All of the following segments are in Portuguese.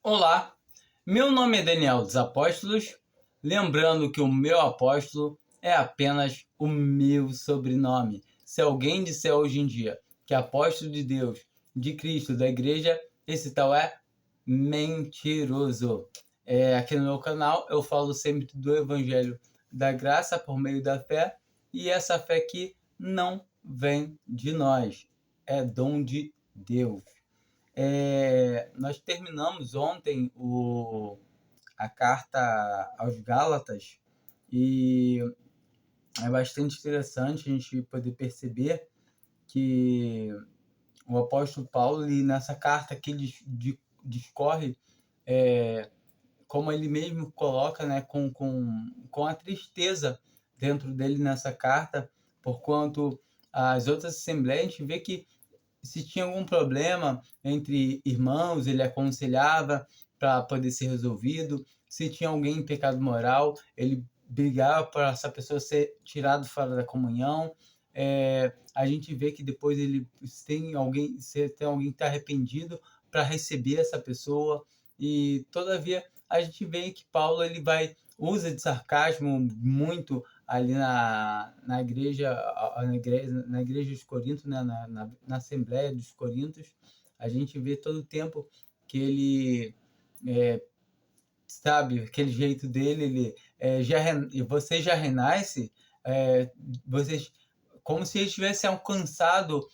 Olá, meu nome é Daniel dos Apóstolos, lembrando que o meu apóstolo é apenas o meu sobrenome. Se alguém disser hoje em dia que é apóstolo de Deus, de Cristo, da igreja, esse tal é mentiroso. Aqui no meu canal eu falo sempre do Evangelho da Graça por meio da fé, e essa fé aqui não vem de nós, é dom de Deus. Nós terminamos ontem a carta aos Gálatas, e é bastante interessante a gente poder perceber que o apóstolo Paulo, nessa carta que ele discorre, como ele mesmo coloca, né, com a tristeza dentro dele nessa carta, porquanto as outras assembleias, a gente vê que se tinha algum problema entre irmãos, ele aconselhava para poder ser resolvido. Se tinha alguém em pecado moral, ele brigava para essa pessoa ser tirada fora da comunhão. A gente vê que depois se tem alguém que está arrependido, para receber essa pessoa. E todavia a gente vê que Paulo usa de sarcasmo muito ali na igreja dos Coríntios, né? na Assembleia dos Coríntios. A gente vê todo o tempo que ele, sabe, aquele jeito dele, você já renasce, vocês, como se eles tivessem alcançado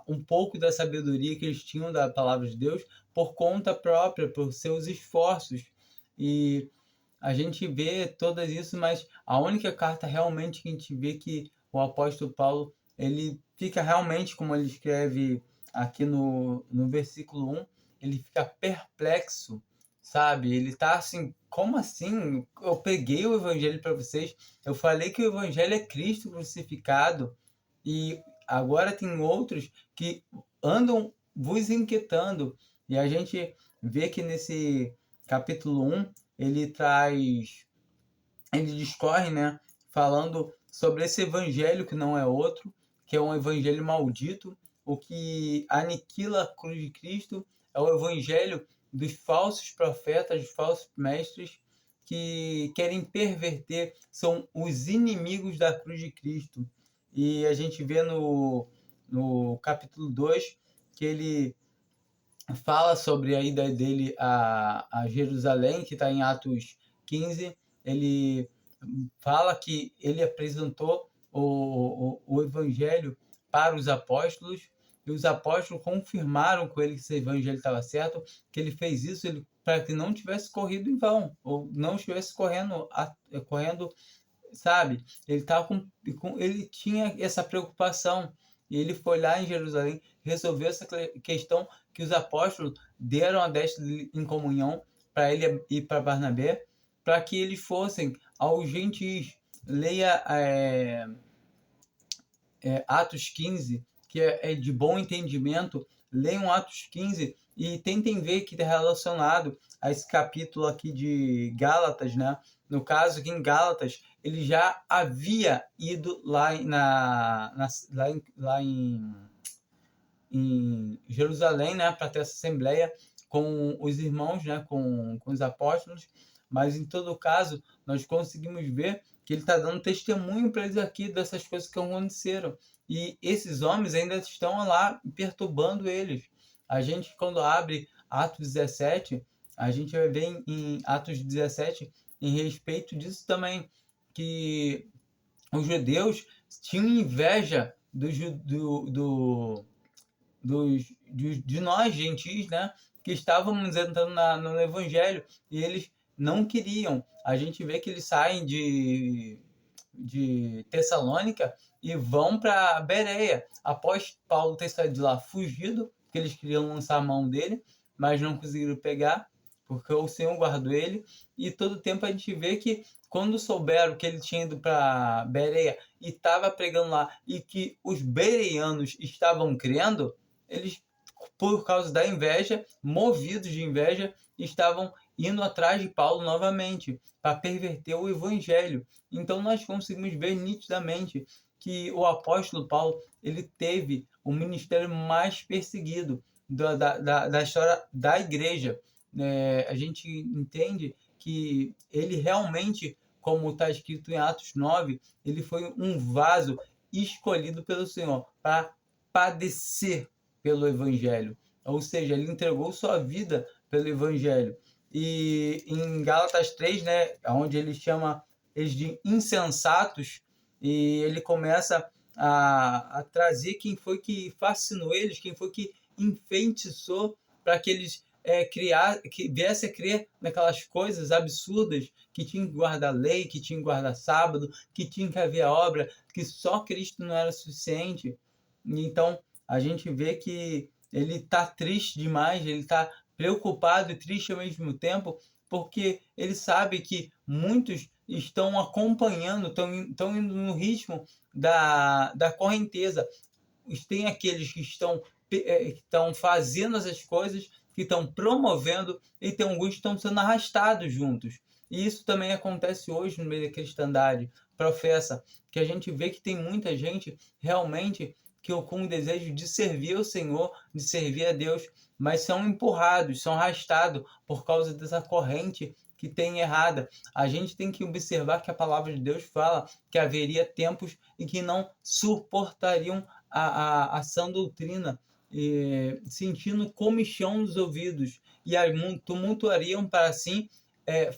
um pouco da sabedoria que eles tinham da palavra de Deus por conta própria, por seus esforços. E a gente vê todas isso, mas a única carta realmente que a gente vê que o apóstolo Paulo, ele fica realmente, como ele escreve aqui no versículo 1, ele fica perplexo, sabe? Ele tá assim, como assim? Eu preguei o evangelho para vocês, eu falei que o evangelho é Cristo crucificado, e agora tem outros que andam vos inquietando. E a gente vê que nesse capítulo 1, ele discorre, né, falando sobre esse evangelho que não é outro, que é um evangelho maldito. O que aniquila a cruz de Cristo é o evangelho dos falsos profetas, dos falsos mestres, que querem perverter, são os inimigos da cruz de Cristo. E a gente vê no capítulo 2 que ele fala sobre a ida dele a Jerusalém, que está em Atos 15. Ele fala que ele apresentou o evangelho para os apóstolos, e os apóstolos confirmaram com ele que esse evangelho estava certo, que ele fez isso para que não tivesse corrido em vão, ou não estivesse correndo, sabe? Ele tinha essa preocupação, e ele foi lá em Jerusalém, resolveu essa questão, que os apóstolos deram a destra em comunhão para ele e para Barnabé, para que eles fossem aos gentis. Leia Atos 15, que é de bom entendimento. Leiam Atos 15 e tentem ver que está relacionado a esse capítulo aqui de Gálatas, né? No caso, aqui em Gálatas, ele já havia ido lá em Jerusalém, né, para ter essa assembleia com os irmãos, né, com os apóstolos. Mas em todo caso, nós conseguimos ver que ele está dando testemunho para eles aqui dessas coisas que aconteceram. E esses homens ainda estão lá perturbando eles. A gente, quando abre Atos 17, a gente vai ver em Atos 17, em respeito disso também, que os judeus tinham inveja de nós, gentis, né, que estávamos entrando no Evangelho, e eles não queriam. A gente vê que eles saem de Tessalônica e vão para Bereia, após Paulo ter saído de lá fugido, porque eles queriam lançar a mão dele, mas não conseguiram pegar, porque o Senhor guardou ele. E todo tempo a gente vê que, quando souberam que ele tinha ido para Bereia e estava pregando lá, e que os bereanos estavam crendo, eles, por causa da inveja, movidos de inveja, estavam indo atrás de Paulo novamente, para perverter o evangelho. Então nós conseguimos ver nitidamente que o apóstolo Paulo, ele teve o ministério mais perseguido da história da igreja. a gente entende que ele realmente, como está escrito em Atos 9, ele foi um vaso escolhido pelo Senhor para padecer pelo Evangelho. Ou seja, ele entregou sua vida pelo Evangelho. E em Gálatas 3, né, onde ele chama eles de insensatos, e ele começa a trazer quem foi que fascinou eles, quem foi que enfeitiçou para que eles que viesse a crer naquelas coisas absurdas, que tinha que guardar lei, que tinha que guardar sábado, que tinha que haver a obra, que só Cristo não era suficiente. Então, a gente vê que ele está triste demais, ele está preocupado e triste ao mesmo tempo, porque ele sabe que muitos estão acompanhando, estão indo no ritmo da correnteza. Tem aqueles que estão fazendo essas coisas, que estão promovendo, e tem alguns que estão sendo arrastados juntos. E isso também acontece hoje no meio da cristandade. Professa que a gente vê que tem muita gente realmente com o desejo de servir ao Senhor, de servir a Deus, mas são empurrados, são arrastados por causa dessa corrente que tem errada. A gente tem que observar que a palavra de Deus fala que haveria tempos em que não suportariam a sã doutrina, sentindo comichão nos ouvidos, e tumultuariam para si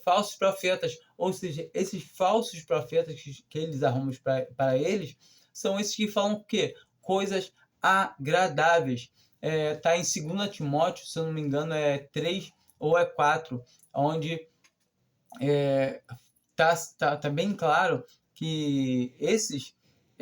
falsos profetas. Ou seja, esses falsos profetas que eles arrumam para eles são esses que falam o quê? Coisas agradáveis. Tá em 2 Timóteo, se eu não me engano, 3 ou 4, onde tá bem claro que esses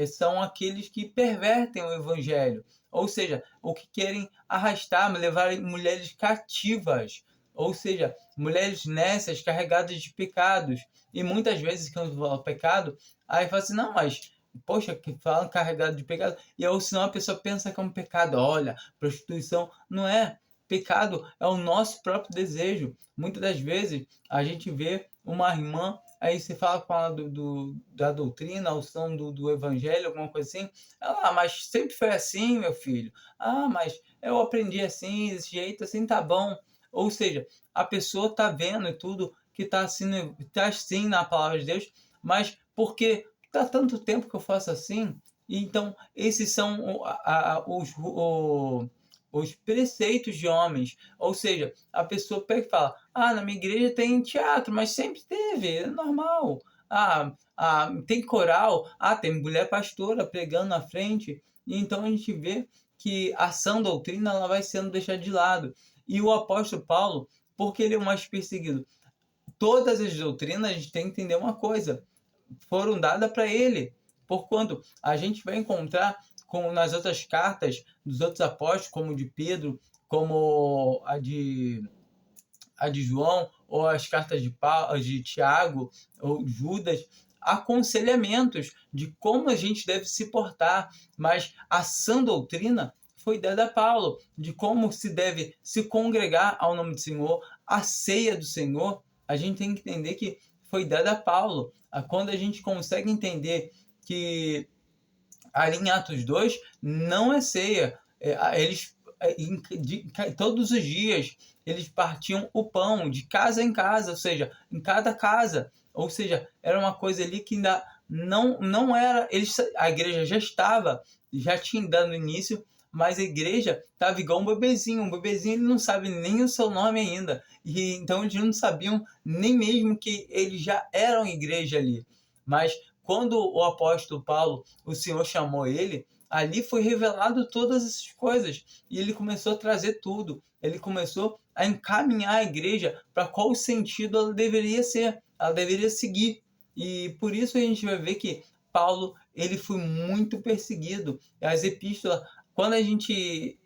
são aqueles que pervertem o evangelho, ou seja, o que querem arrastar, levar mulheres cativas, ou seja, mulheres nécias, carregadas de pecados. E muitas vezes, quando fala pecado, aí fala assim, não, mas poxa, que falam carregado de pecado, e ou senão a pessoa pensa que é um pecado. Olha, prostituição não é pecado, é o nosso próprio desejo. Muitas das vezes a gente vê uma irmã, aí você fala com ela da doutrina, a unção do evangelho, alguma coisa assim, ela, mas sempre foi assim, meu filho. Mas eu aprendi assim, desse jeito, assim tá bom. Ou seja, a pessoa tá vendo e tudo que tá assim na palavra de Deus, mas porque tá tanto tempo que eu faço assim, então esses são os preceitos de homens. Ou seja, a pessoa pega e fala, na minha igreja tem teatro, mas sempre teve, é normal. Tem coral, tem mulher pastora pregando na frente. E então a gente vê que a sã doutrina ela vai sendo deixada de lado. E o apóstolo Paulo, porque ele é o mais perseguido? Todas as doutrinas a gente tem que entender uma coisa, foram dadas para ele. Porquanto a gente vai encontrar nas outras cartas dos outros apóstolos, como de Pedro, como a de João, ou as cartas de Tiago, ou Judas, aconselhamentos de como a gente deve se portar, mas a sã doutrina foi dada a Paulo, de como se deve se congregar ao nome do Senhor, a ceia do Senhor. A gente tem que entender que foi dada a Paulo. Quando a gente consegue entender que ali em Atos 2 não é ceia, eles todos os dias eles partiam o pão de casa em casa, ou seja, em cada casa. Ou seja, era uma coisa ali que ainda não era. A igreja já tinha dado início, mas a igreja estava igual um bebezinho. Um bebezinho ele não sabe nem o seu nome ainda. E então eles não sabiam nem mesmo que eles já eram igreja ali. Mas quando o apóstolo Paulo, o Senhor chamou ele, ali foi revelado todas essas coisas. E ele começou a trazer tudo. Ele começou a encaminhar a igreja para qual sentido ela deveria ser, ela deveria seguir. E por isso a gente vai ver que Paulo ele foi muito perseguido. As epístolas, quando a gente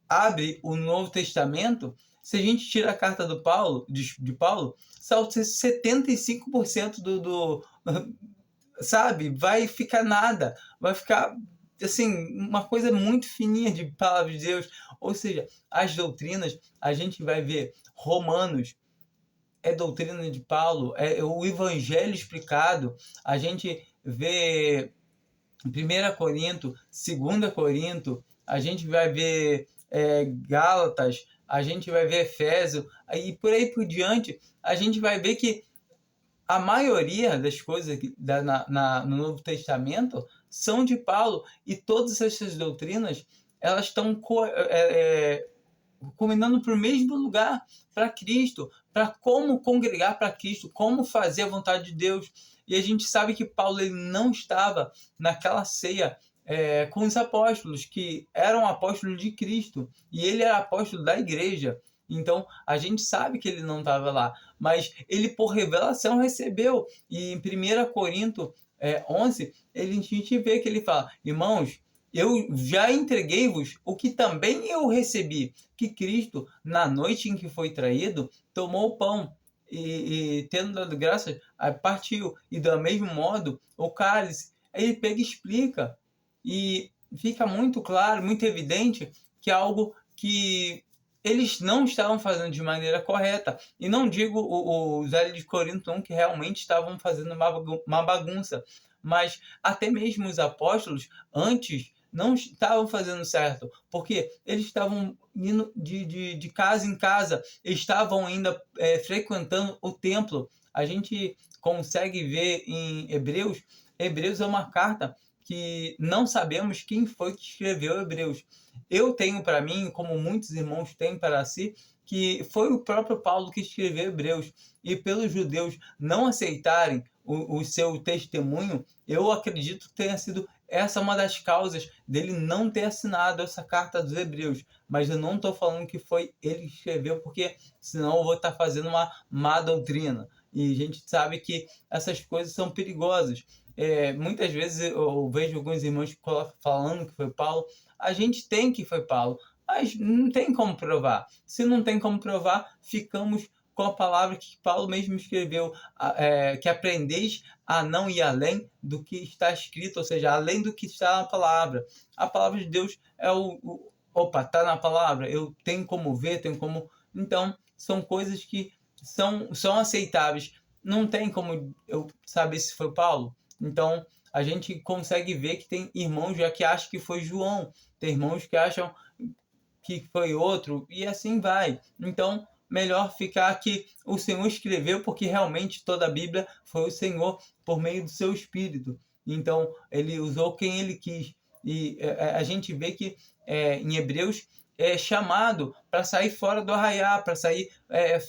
abre o Novo Testamento, se a gente tira a carta de Paulo, salta 75% sabe, vai ficar nada, vai ficar assim, uma coisa muito fininha de palavra de Deus. Ou seja, as doutrinas, a gente vai ver Romanos, é doutrina de Paulo, é o evangelho explicado. A gente vê 1 Corinto, 2 Corinto, a gente vai ver Gálatas, a gente vai ver Efésio, e por aí por diante, a gente vai ver que a maioria das coisas no Novo Testamento são de Paulo, e todas essas doutrinas, elas estão culminando para o mesmo lugar, para Cristo, para como congregar para Cristo, como fazer a vontade de Deus. E a gente sabe que Paulo ele não estava naquela ceia com os apóstolos, que eram apóstolos de Cristo, e ele era apóstolo da igreja. Então, a gente sabe que ele não estava lá, mas ele, por revelação, recebeu. E em 1 Coríntios 11, a gente vê que ele fala: irmãos, eu já entreguei-vos o que também eu recebi, que Cristo, na noite em que foi traído, tomou o pão e tendo dado graças, partiu. E do mesmo modo, o cálice. Aí ele pega e explica. E fica muito claro, muito evidente, que é algo que eles não estavam fazendo de maneira correta. E não digo os ali de Corinto 1 que realmente estavam fazendo uma bagunça, mas até mesmo os apóstolos, antes, não estavam fazendo certo, porque eles estavam indo de casa em casa, estavam ainda frequentando o templo. A gente consegue ver em Hebreus. Hebreus é uma carta que não sabemos quem foi que escreveu Hebreus. Eu tenho para mim, como muitos irmãos têm para si, que foi o próprio Paulo que escreveu Hebreus. E pelos judeus não aceitarem o seu testemunho, eu acredito que tenha sido essa uma das causas dele não ter assinado essa carta dos Hebreus. Mas eu não estou falando que foi ele que escreveu, porque senão eu vou estar fazendo uma má doutrina. E a gente sabe que essas coisas são perigosas. Muitas vezes eu vejo alguns irmãos falando que foi Paulo. A gente tem que foi Paulo, mas não tem como provar. Se não tem como provar, ficamos com a palavra que Paulo mesmo escreveu, que aprendeis a não ir além do que está escrito, ou seja, além do que está na palavra. A palavra de Deus é está na palavra, eu tenho como ver, tenho como... Então, são coisas que são aceitáveis. Não tem como eu saber se foi Paulo. Então, a gente consegue ver que tem irmãos já que acham que foi João, tem irmãos que acham que foi outro, e assim vai. Então, melhor ficar que o Senhor escreveu, porque realmente toda a Bíblia foi o Senhor por meio do seu Espírito. Então, ele usou quem ele quis. E a gente vê que em Hebreus é chamado para sair fora do arraiá, para sair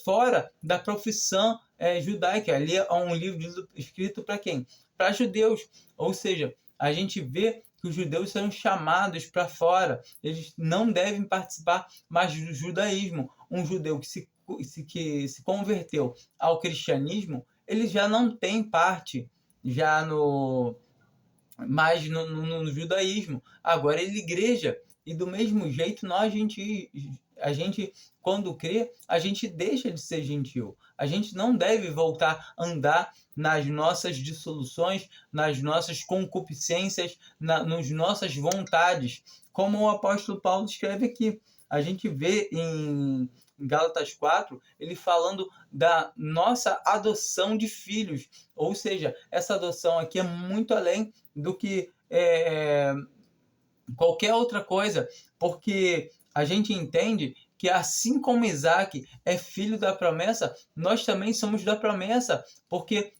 fora da profissão judaica. Ali é um livro escrito para quem? Para judeus. Ou seja, a gente vê que os judeus são chamados para fora. Eles não devem participar mais do judaísmo. Um judeu que se converteu ao cristianismo, ele já não tem parte já mais no judaísmo. Agora ele é igreja. E do mesmo jeito, a gente, quando crê, a gente deixa de ser gentil. A gente não deve voltar a andar nas nossas dissoluções, nas nossas concupiscências, nas nossas vontades. Como o apóstolo Paulo escreve aqui. A gente vê em Gálatas 4, ele falando da nossa adoção de filhos. Ou seja, essa adoção aqui é muito além do que qualquer outra coisa, porque a gente entende que assim como Isaac é filho da promessa, nós também somos da promessa, porque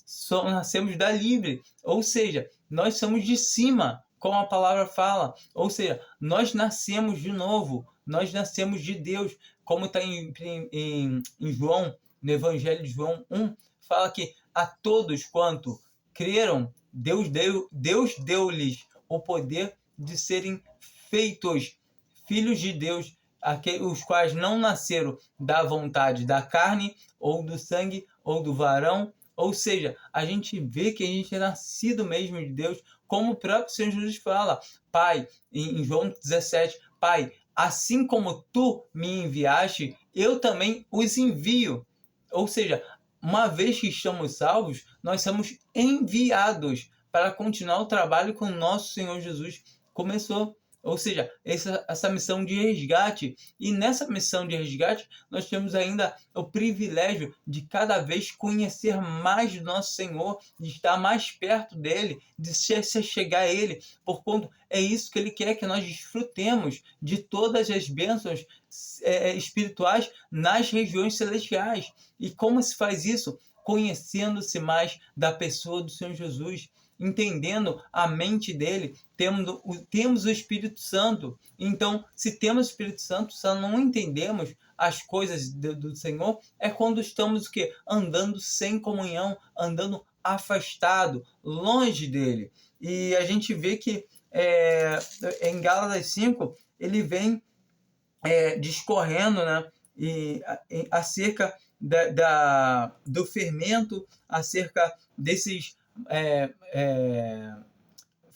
nascemos da livre, ou seja, nós somos de cima, como a palavra fala, ou seja, nós nascemos de novo, nós nascemos de Deus, como está em João, no Evangelho de João 1, fala que a todos quanto creram, Deus deu-lhes o poder de serem feitos filhos de Deus, os quais não nasceram da vontade da carne, ou do sangue, ou do varão. Ou seja, a gente vê que a gente é nascido mesmo de Deus, como o próprio Senhor Jesus fala, Pai, em João 17, Pai, assim como tu me enviaste, eu também os envio. Ou seja, uma vez que estamos salvos, nós somos enviados para continuar o trabalho que o nosso Senhor Jesus começou. ou seja, essa missão de resgate. E nessa missão de resgate, nós temos ainda o privilégio de cada vez conhecer mais do nosso Senhor, de estar mais perto dele, de se chegar a ele, porquanto é isso que ele quer, que nós desfrutemos de todas as bênçãos espirituais nas regiões celestiais. E como se faz isso? Conhecendo-se mais da pessoa do Senhor Jesus, entendendo a mente dele, temos o Espírito Santo. Então, se temos o Espírito Santo, só não entendemos as coisas do Senhor, é quando estamos o quê? Andando sem comunhão, andando afastado, longe dele. E a gente vê que em Gálatas 5, ele vem discorrendo, né? Acerca do fermento, acerca desses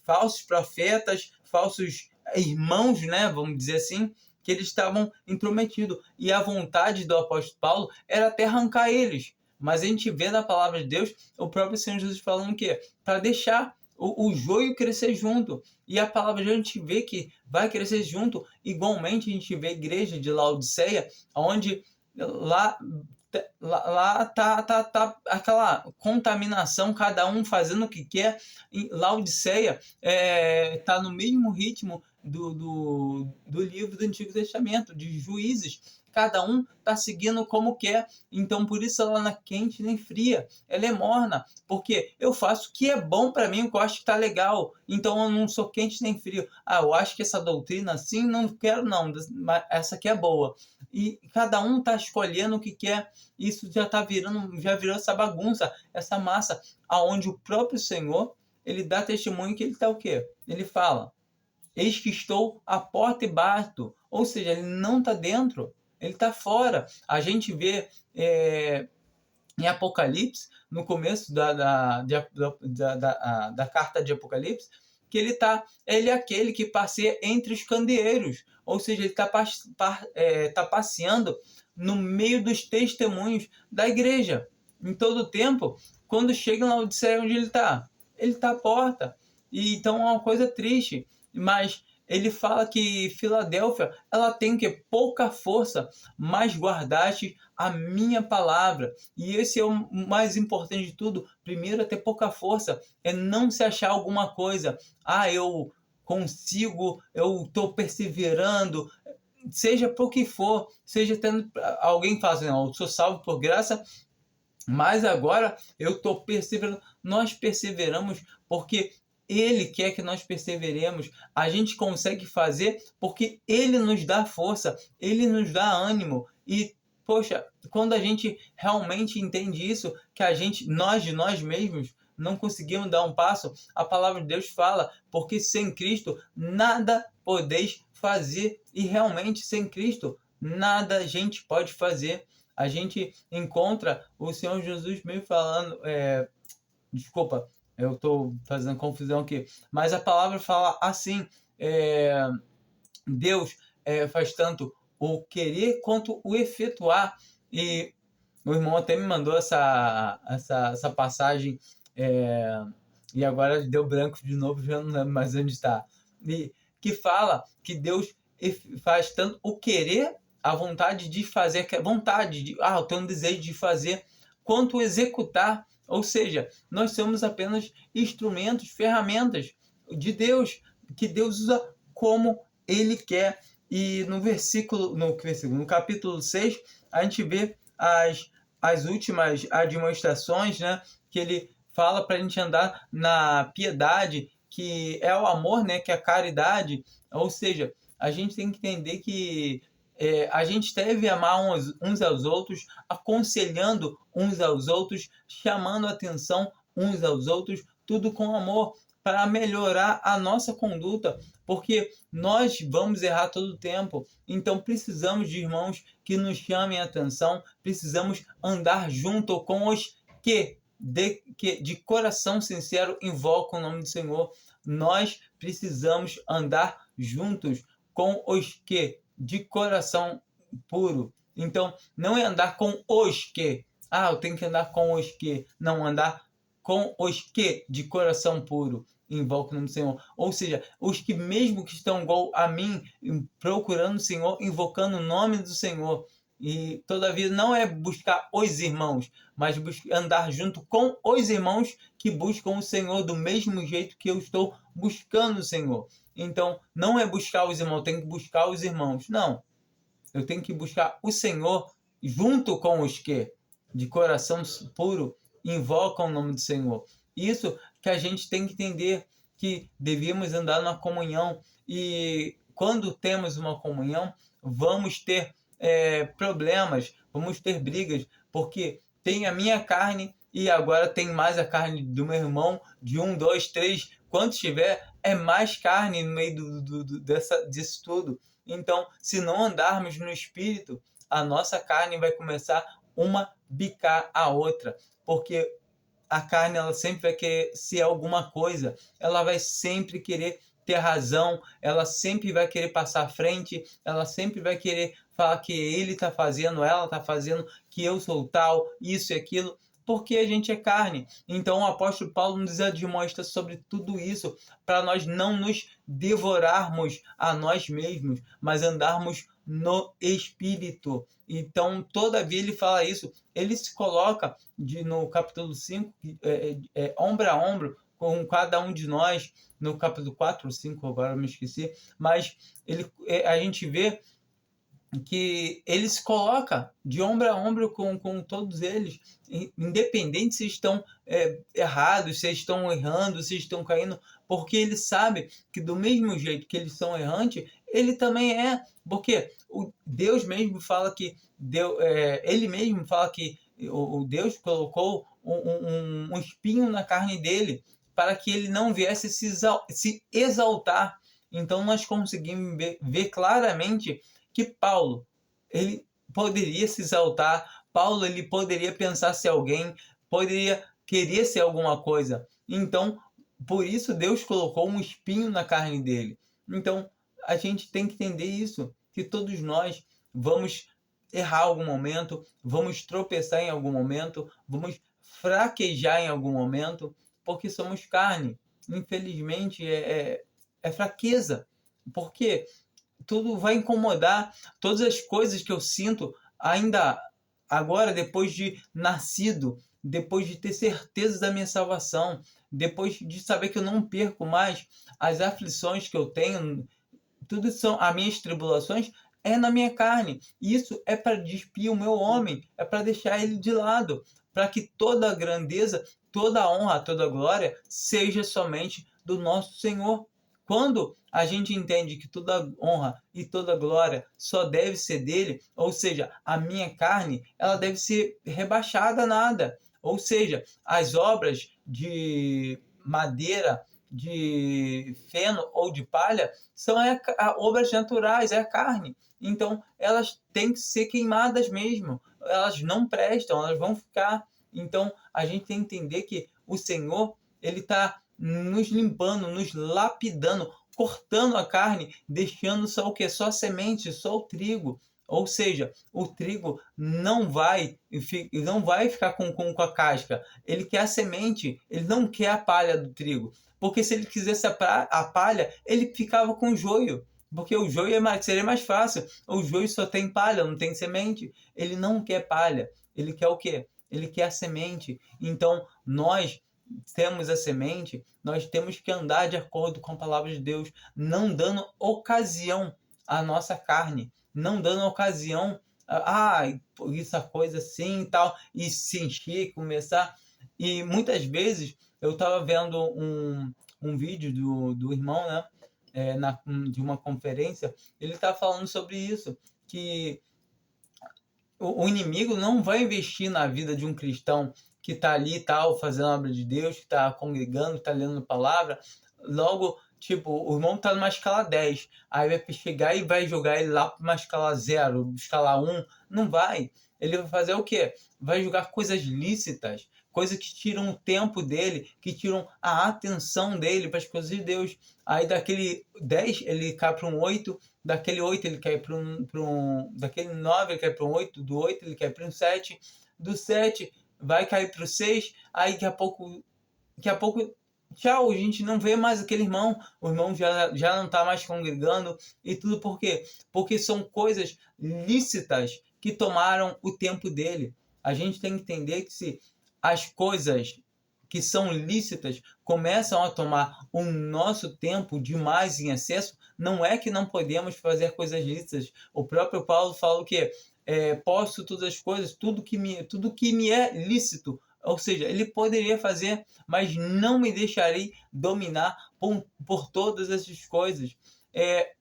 falsos profetas, falsos irmãos, né, vamos dizer assim, que eles estavam intrometidos. E a vontade do apóstolo Paulo era até arrancar eles. Mas a gente vê na palavra de Deus o próprio Senhor Jesus falando que para deixar o joio crescer junto. E a palavra de Deus a gente vê que vai crescer junto. Igualmente a gente vê a igreja de Laodiceia, onde lá tá aquela contaminação, cada um fazendo o que quer. Laodiceia tá no mesmo ritmo do livro do Antigo Testamento, de Juízes. Cada um tá seguindo como quer. Então, por isso ela não é quente nem fria. Ela é morna. Porque eu faço o que é bom para mim, o que eu acho que tá legal. Então, eu não sou quente nem frio. Eu acho que essa doutrina assim, não quero não. Mas essa aqui é boa. E cada um tá escolhendo o que quer. Isso já virou essa bagunça, essa massa, aonde o próprio Senhor, ele dá testemunho que ele tá o quê? Ele fala: eis que estou à porta e bato. Ou seja, ele não está dentro, ele está fora. A gente vê em Apocalipse, no começo da carta de Apocalipse, que ele é aquele que passeia entre os candeeiros. Ou seja, ele está passeando no meio dos testemunhos da igreja. Em todo o tempo, quando chegam lá, Odisseia, onde ele está? Ele está à porta. E então é uma coisa triste. Mas ele fala que Filadélfia, ela tem que pouca força, mas guardaste a minha palavra. E esse é o mais importante de tudo. Primeiro é ter pouca força, é não se achar alguma coisa. Eu consigo, eu estou perseverando, seja por que for, seja tendo alguém fala assim, não, eu sou salvo por graça, mas agora eu estou perseverando. Nós perseveramos porque ele quer que nós perseveremos. A gente consegue fazer porque ele nos dá força, ele nos dá ânimo. E, poxa, quando a gente realmente entende isso, que nós de nós mesmos, não conseguimos dar um passo, a palavra de Deus fala, porque sem Cristo nada podeis fazer. E realmente, sem Cristo, nada a gente pode fazer. A gente encontra o Senhor Jesus meio falando, desculpa, eu estou fazendo confusão aqui, mas a palavra fala assim, Deus faz tanto o querer quanto o efetuar. E o irmão até me mandou essa passagem, e agora deu branco de novo, já não lembro mais onde está. E que fala que Deus faz tanto o querer, a vontade de fazer, eu tenho um desejo de fazer, quanto o executar. Ou seja, nós somos apenas instrumentos, ferramentas de Deus, que Deus usa como Ele quer. E no capítulo 6, a gente vê as últimas admoestações, né, que ele fala para a gente andar na piedade, que é o amor, né, que é a caridade. Ou seja, a gente tem que entender que a gente deve amar uns aos outros, aconselhando uns aos outros, chamando atenção uns aos outros, tudo com amor, para melhorar a nossa conduta, porque nós vamos errar todo o tempo. Então precisamos de irmãos que nos chamem a atenção, precisamos andar junto com os que de coração sincero invocam o nome do Senhor. Nós precisamos andar juntos com os que de coração puro. Então, não é andar com os que. Eu tenho que andar com os que. Não, andar com os que de coração puro. invocam o nome do Senhor. Ou seja, os que mesmo que estão igual a mim, procurando o Senhor, invocando o nome do Senhor. E todavia não é buscar os irmãos, mas andar junto com os irmãos que buscam o Senhor do mesmo jeito que eu estou buscando o Senhor. Então, não é buscar os irmãos, tem que buscar os irmãos. Não. Eu tenho que buscar o Senhor junto com os que, de coração puro, invocam o nome do Senhor. Isso que a gente tem que entender, que devíamos andar numa comunhão. E quando temos uma comunhão, vamos ter problemas, vamos ter brigas, porque tem a minha carne e agora tem mais a carne do meu irmão, de 1, 2, 3, quanto tiver, é mais carne no meio disso tudo. Então, se não andarmos no Espírito, a nossa carne vai começar uma bicar a outra, porque a carne ela sempre vai querer ser alguma coisa, ela vai sempre querer ter razão, ela sempre vai querer passar à frente, ela sempre vai querer falar que ele está fazendo, ela está fazendo, que eu sou tal, isso e aquilo, porque a gente é carne. Então o apóstolo Paulo nos admoesta sobre tudo isso, para nós não nos devorarmos a nós mesmos, mas andarmos no Espírito. Então, todavia, ele fala isso, ele se coloca no capítulo 5, ombro a ombro com cada um de nós, no capítulo 4 ou 5, agora eu me esqueci, mas a gente vê que ele se coloca de ombro a ombro com todos eles, independente se estão errados, se estão errando, se estão caindo, porque ele sabe que do mesmo jeito que eles são errantes, ele também é, porque Deus mesmo fala que ele mesmo fala que o Deus colocou um espinho na carne dele para que ele não viesse se exaltar. Então nós conseguimos ver claramente que Paulo, ele poderia se exaltar, Paulo ele poderia pensar ser alguém, poderia querer ser alguma coisa. Então, por isso Deus colocou um espinho na carne dele. Então, a gente tem que entender isso, que todos nós vamos errar em algum momento, vamos tropeçar em algum momento, vamos fraquejar em algum momento, porque somos carne. Infelizmente, é fraqueza. Por quê? Tudo vai incomodar, todas as coisas que eu sinto ainda agora, depois de nascido, depois de ter certeza da minha salvação, depois de saber que eu não perco mais as aflições que eu tenho, tudo são as minhas tribulações, é na minha carne. Isso é para despir o meu homem, é para deixar ele de lado, para que toda a grandeza, toda a honra, toda a glória seja somente do nosso Senhor. Quando a gente entende que toda honra e toda glória só deve ser dele, ou seja, a minha carne, ela deve ser rebaixada a nada. Ou seja, as obras de madeira, de feno ou de palha são obras naturais, é a carne. Então, elas têm que ser queimadas mesmo. Elas não prestam, elas vão ficar. Então, a gente tem que entender que o Senhor, ele está nos limpando, nos lapidando, cortando a carne, deixando só o que? Só a semente, só o trigo. Ou seja, o trigo não vai ficar com a casca. Ele quer a semente, ele não quer a palha do trigo. Porque se ele quisesse a palha, ele ficava com o joio. Porque o joio seria mais fácil. O joio só tem palha, não tem semente. Ele não quer palha. Ele quer o quê? Ele quer a semente. Então, nós temos a semente, nós temos que andar de acordo com a palavra de Deus, não dando ocasião à nossa carne, não dando ocasião essa coisa assim e tal, e se encher, começar. E muitas vezes eu estava vendo um vídeo do irmão, né, de uma conferência, ele estava falando sobre isso, que o inimigo não vai investir na vida de um cristão que está ali tal, fazendo a obra de Deus, que está congregando, que está lendo a palavra. Logo, tipo, o irmão está numa escala 10, aí vai chegar e vai jogar ele lá para uma escala 0, escala 1. Não vai. Ele vai fazer o quê? Vai jogar coisas lícitas, coisas que tiram o tempo dele, que tiram a atenção dele para as coisas de Deus. Aí daquele 10 ele cai para um 8, daquele 8 ele cai para daquele 9 ele cai para um 8, do 8 ele cai para um 7, do 7 vai cair para o 6, aí daqui a pouco tchau, a gente não vê mais aquele irmão, o irmão já não está mais congregando, e tudo por quê? Porque são coisas lícitas que tomaram o tempo dele. A gente tem que entender que se as coisas que são lícitas começam a tomar o nosso tempo demais em excesso, não é que não podemos fazer coisas lícitas. O próprio Paulo fala o quê? Posso todas as coisas, tudo que me é lícito. Ou seja, ele poderia fazer, mas não me deixarei dominar por todas essas coisas.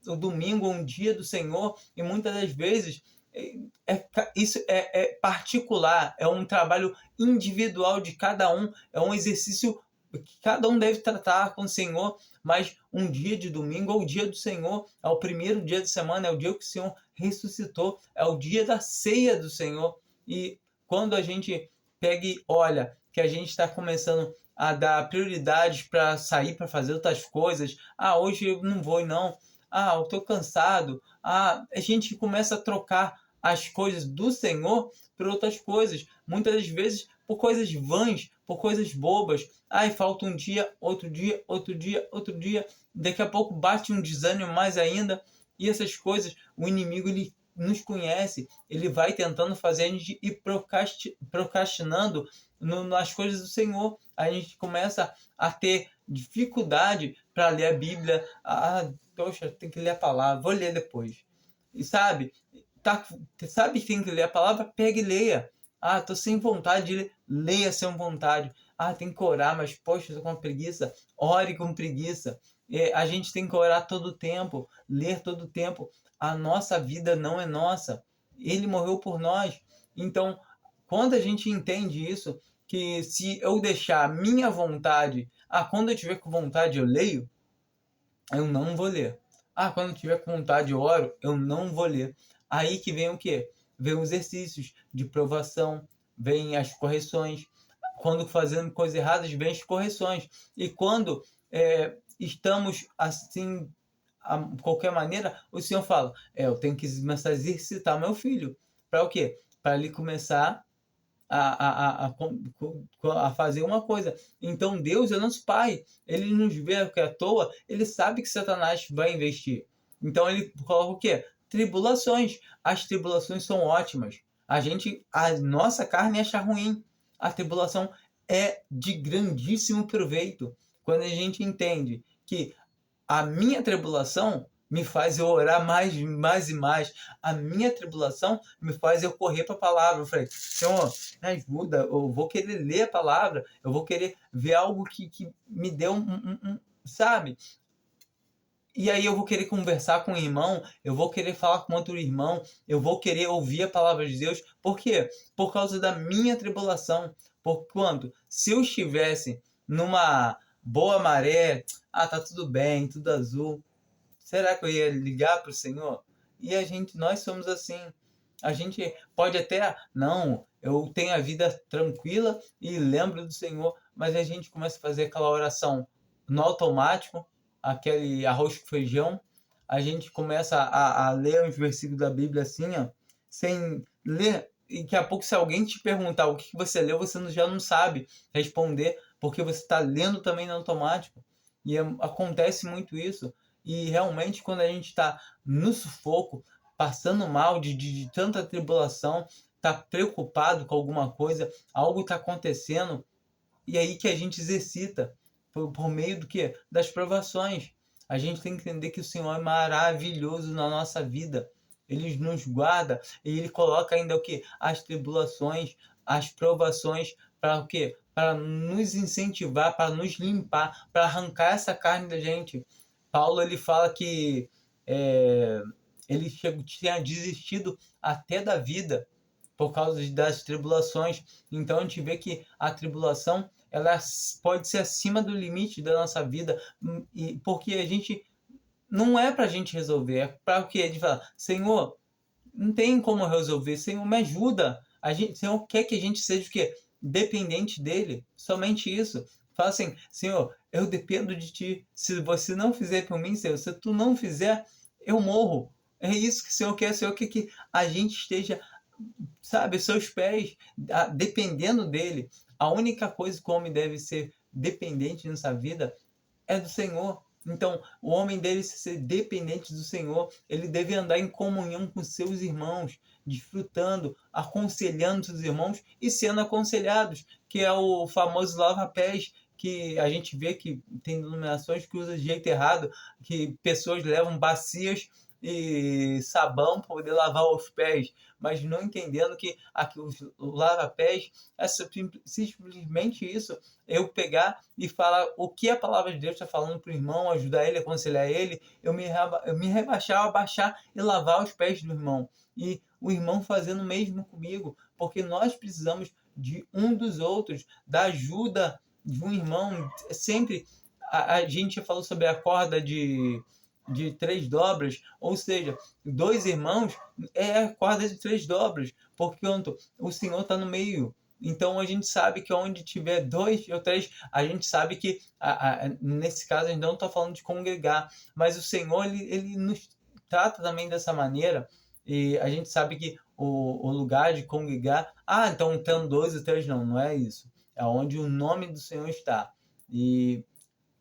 O domingo é um dia do Senhor e muitas das vezes isso é particular, é um trabalho individual de cada um, é um exercício que cada um deve tratar com o Senhor, mas um dia de domingo é o dia do Senhor, é o primeiro dia da semana, é o dia que o Senhor ressuscitou, é o dia da ceia do Senhor. E quando a gente pega e olha que a gente está começando a dar prioridades para sair para fazer outras coisas, hoje eu não vou não, eu estou cansado, a gente começa a trocar as coisas do Senhor por outras coisas, muitas das vezes por coisas vãs, por coisas bobas. Falta um dia, outro dia, outro dia, outro dia, daqui a pouco bate um desânimo mais ainda, e essas coisas, o inimigo ele nos conhece, ele vai tentando fazer a gente ir procrastinando nas coisas do Senhor. A gente começa a ter dificuldade para ler a Bíblia. Poxa, tem que ler a palavra, vou ler depois. E sabe que tem que ler a palavra? Pega e leia. Tô sem vontade de ler, leia sem vontade. Tem que orar, mas poxa, tô com uma preguiça. Ore com preguiça. A gente tem que orar todo o tempo, ler todo o tempo. A nossa vida não é nossa. Ele morreu por nós. Então, quando a gente entende isso, que se eu deixar a minha vontade, quando eu tiver com vontade eu leio, eu não vou ler. Quando eu tiver com vontade eu oro, eu não vou ler. Aí que vem o quê? Vem os exercícios de provação, vem as correções. Quando fazendo coisas erradas, vem as correções. E quando estamos assim, de qualquer maneira, o Senhor fala, eu tenho que começar a exercitar meu filho. Para o quê? Para ele começar a fazer uma coisa. Então Deus é nosso Pai. Ele nos vê à toa, ele sabe que Satanás vai investir. Então ele coloca o quê? Tribulações. As tribulações são ótimas. A nossa carne acha ruim. A tribulação é de grandíssimo proveito. Quando a gente entende que a minha tribulação me faz eu orar mais e mais. A minha tribulação me faz eu correr para a palavra. Eu falei, Senhor, me ajuda, eu vou querer ler a palavra, eu vou querer ver algo que me dê sabe? E aí eu vou querer conversar com o irmão, eu vou querer falar com outro irmão, eu vou querer ouvir a palavra de Deus. Por quê? Por causa da minha tribulação. Porquanto, se eu estivesse numa boa maré, tá tudo bem, tudo azul, será que eu ia ligar para o Senhor? E nós somos assim. A gente pode até, não, eu tenho a vida tranquila e lembro do Senhor, mas a gente começa a fazer aquela oração no automático, aquele arroz com feijão, a gente começa a ler uns versículos da Bíblia assim, sem ler, e daqui a pouco se alguém te perguntar o que você leu, você já não sabe responder, porque você está lendo também no automático. E acontece muito isso. E realmente quando a gente está no sufoco, passando mal de tanta tribulação, está preocupado com alguma coisa, algo está acontecendo, e aí que a gente exercita por meio do que? Das provações. A gente tem que entender que o Senhor é maravilhoso na nossa vida. Ele nos guarda e ele coloca ainda o que? As tribulações, as provações para o quê? Para nos incentivar, para nos limpar, para arrancar essa carne da gente. Paulo ele fala que ele tinha desistido até da vida por causa das tribulações. Então a gente vê que a tribulação ela pode ser acima do limite da nossa vida, e porque a gente não é para a gente resolver, é para o que a gente fala, Senhor, não tem como resolver, Senhor, me ajuda. Senhor quer que a gente seja o quê? Dependente dele, somente isso. Fala assim, Senhor, eu dependo de ti. Se você não fizer por mim, Senhor, se tu não fizer, eu morro. É isso que o Senhor quer. O Senhor quer que a gente esteja, sabe, seus pés, dependendo dele. A única coisa que o homem deve ser dependente nessa vida é do Senhor. Então, o homem deve ser dependente do Senhor, ele deve andar em comunhão com seus irmãos, desfrutando, aconselhando seus irmãos e sendo aconselhados, que é o famoso lava-pés, que a gente vê que tem denominações que usam de jeito errado, que pessoas levam bacias e sabão para poder lavar os pés, mas não entendendo que aqui o lava-pés é simplesmente isso, eu pegar e falar o que a palavra de Deus está falando para o irmão, ajudar ele, aconselhar ele, eu me rebaixar, abaixar e lavar os pés do irmão. E o irmão fazendo o mesmo comigo, porque nós precisamos de um dos outros, da ajuda de um irmão. Sempre a gente falou sobre a corda de 3 dobras, ou seja, 2 irmãos é a corda de 3 dobras, porque o Senhor está no meio. Então a gente sabe que onde tiver 2 ou 3, a gente sabe que nesse caso a gente não está falando de congregar, mas o Senhor ele nos trata também dessa maneira, e a gente sabe que o lugar de congregar, então tem 2 ou 3, não é isso, é onde o nome do Senhor está. E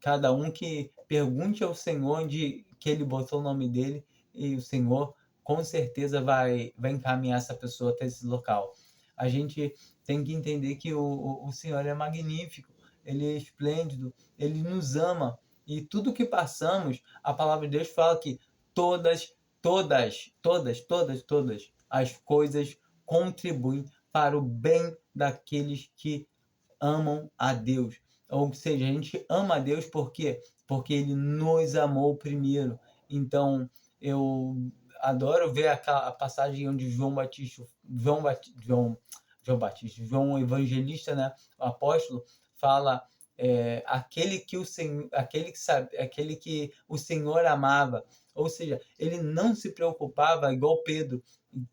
cada um que pergunte ao Senhor onde que ele botou o nome dele, e o Senhor com certeza vai encaminhar essa pessoa até esse local. A gente tem que entender que o Senhor é magnífico, ele é esplêndido, ele nos ama, e tudo que passamos, a palavra de Deus fala que todas as coisas contribuem para o bem daqueles que amam a Deus. Ou seja, a gente ama a Deus porque ele nos amou primeiro. Então, eu adoro ver a passagem onde João Evangelista, né, o apóstolo, fala aquele que o Senhor amava. Ou seja, ele não se preocupava, igual Pedro,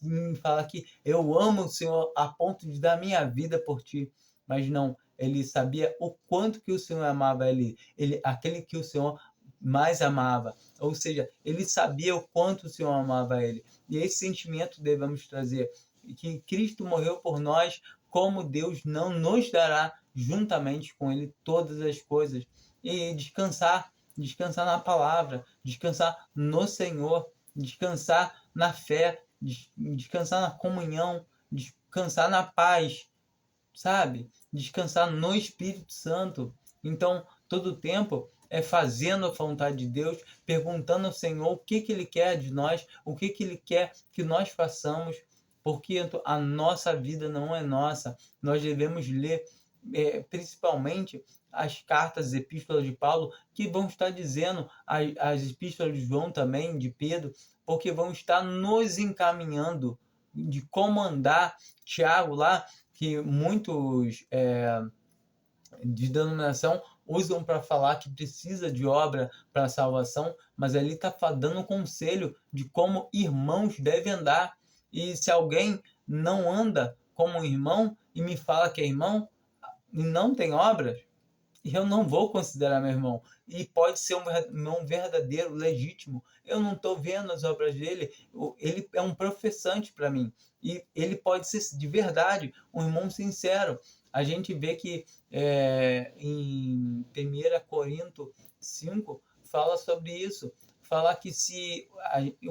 em falar que eu amo o Senhor a ponto de dar minha vida por ti. Mas não, ele sabia o quanto que o Senhor amava ele, aquele que o Senhor mais amava. Ou seja, ele sabia o quanto o Senhor amava ele. E esse sentimento devemos trazer, que Cristo morreu por nós, como Deus não nos dará juntamente com ele todas as coisas. E descansar na palavra, descansar no Senhor, descansar na fé, descansar na comunhão, descansar na paz, sabe? Descansar no Espírito Santo. Então, todo o tempo é fazendo a vontade de Deus, perguntando ao Senhor o que Ele quer de nós, o que Ele quer que nós façamos, porque a nossa vida não é nossa. Nós devemos ler principalmente as cartas, as epístolas de Paulo, que vão estar dizendo, as epístolas de João também, de Pedro, porque vão estar nos encaminhando de como andar. Tiago lá, que muitos de denominação usam para falar que precisa de obra para a salvação, mas ali está dando um conselho de como irmãos devem andar. E se alguém não anda como irmão e me fala que é irmão e não tem obras, eu não vou considerar meu irmão. E pode ser um verdadeiro, legítimo. Eu não estou vendo as obras dele. Ele é um professante para mim. E ele pode ser, de verdade, um irmão sincero. A gente vê que em 1 Corinto 5 fala sobre isso. Fala que se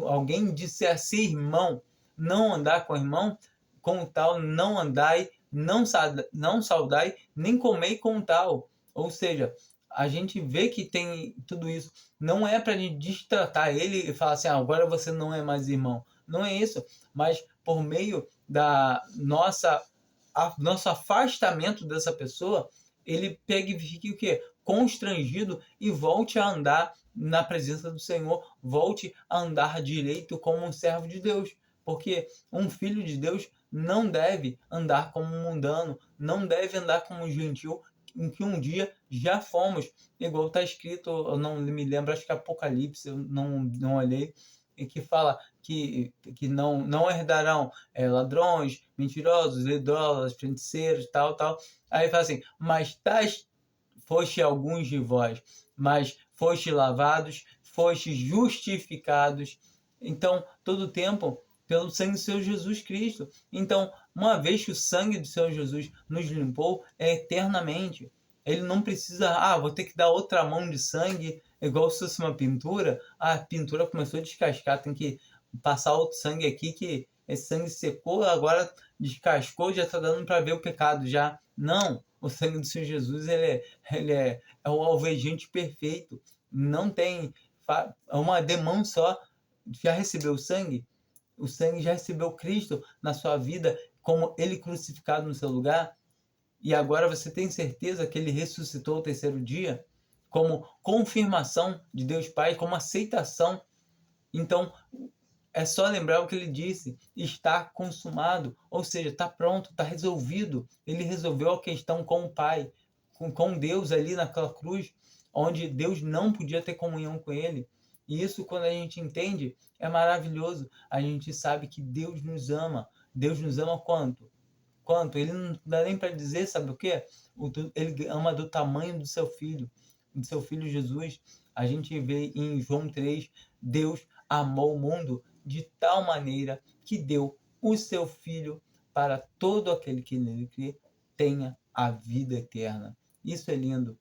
alguém disser ser irmão, não andar com o irmão, com tal não andai, não saudai, nem comei com tal. Ou seja, a gente vê que tem tudo isso. Não é para a gente destratar ele e falar assim, agora você não é mais irmão. Não é isso. Mas por meio da nosso afastamento dessa pessoa, ele pega e fique o quê? Constrangido e volte a andar na presença do Senhor. Volte a andar direito como um servo de Deus. Porque um filho de Deus não deve andar como um mundano, não deve andar como um gentil, em que um dia já fomos, igual está escrito, eu não me lembro, acho que Apocalipse, eu não olhei, e que fala que não herdarão ladrões, mentirosos, idólatras, feiticeiros, tal. Aí fala assim, mas tais foste alguns de vós, mas foste lavados, foste justificados. Então, todo o tempo, pelo sangue do Senhor Jesus Cristo. Então, uma vez que o sangue do Senhor Jesus nos limpou, é eternamente. Ele não precisa, vou ter que dar outra mão de sangue, igual se fosse uma pintura. A pintura começou a descascar, tem que passar outro sangue aqui, que esse sangue secou, agora descascou, já está dando para ver o pecado já. Não, o sangue do Senhor Jesus, é o alvejante perfeito. Não tem uma demão só. Já recebeu o sangue já recebeu Cristo na sua vida, como ele crucificado no seu lugar, e agora você tem certeza que ele ressuscitou ao terceiro dia, como confirmação de Deus Pai, como aceitação. Então, é só lembrar o que ele disse: está consumado, ou seja, está pronto, está resolvido. Ele resolveu a questão com o Pai, com Deus ali naquela cruz, onde Deus não podia ter comunhão com ele. E isso, quando a gente entende, é maravilhoso. A gente sabe que Deus nos ama. Deus nos ama quanto? Quanto? Ele não dá nem para dizer, sabe o quê? Ele ama do tamanho do seu filho Jesus. A gente vê em João 3, Deus amou o mundo de tal maneira que deu o seu filho para todo aquele que nele crê tenha a vida eterna. Isso é lindo.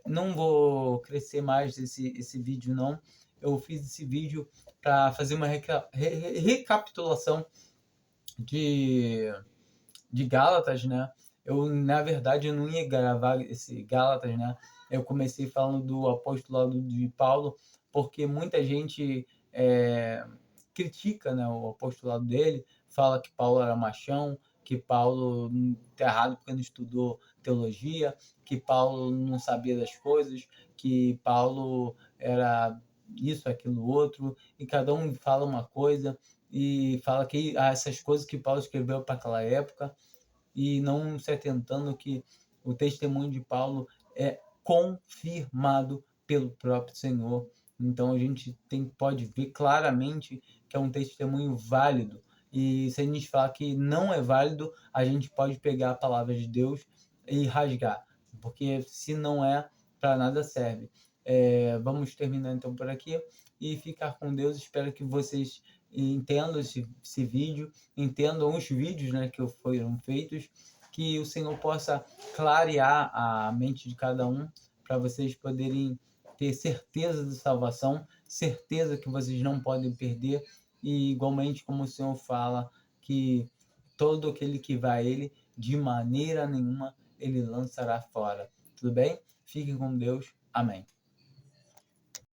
Não vou crescer mais esse vídeo, não. Eu fiz esse vídeo para fazer uma recapitulação de Gálatas, né? Na verdade, eu não ia gravar esse Gálatas, né? Eu comecei falando do apostolado de Paulo, porque muita gente critica, né, o apostolado dele, fala que Paulo era machão, que Paulo está errado porque não estudou teologia, que Paulo não sabia das coisas, que Paulo era isso, aquilo, outro, e cada um fala uma coisa e fala que essas coisas que Paulo escreveu para aquela época, e não se atentando que o testemunho de Paulo é confirmado pelo próprio Senhor. Então a gente pode ver claramente que é um testemunho válido. E se a gente falar que não é válido, a gente pode pegar a palavra de Deus e rasgar, porque se não é, para nada serve. Vamos terminar então por aqui e ficar com Deus. Espero que vocês entendam esse vídeo, entendam os vídeos, né, que foram feitos, que o Senhor possa clarear a mente de cada um, para vocês poderem ter certeza de salvação, certeza que vocês não podem perder, e igualmente como o Senhor fala, que todo aquele que vai a Ele, de maneira nenhuma Ele lançará fora. Tudo bem? Fiquem com Deus. Amém.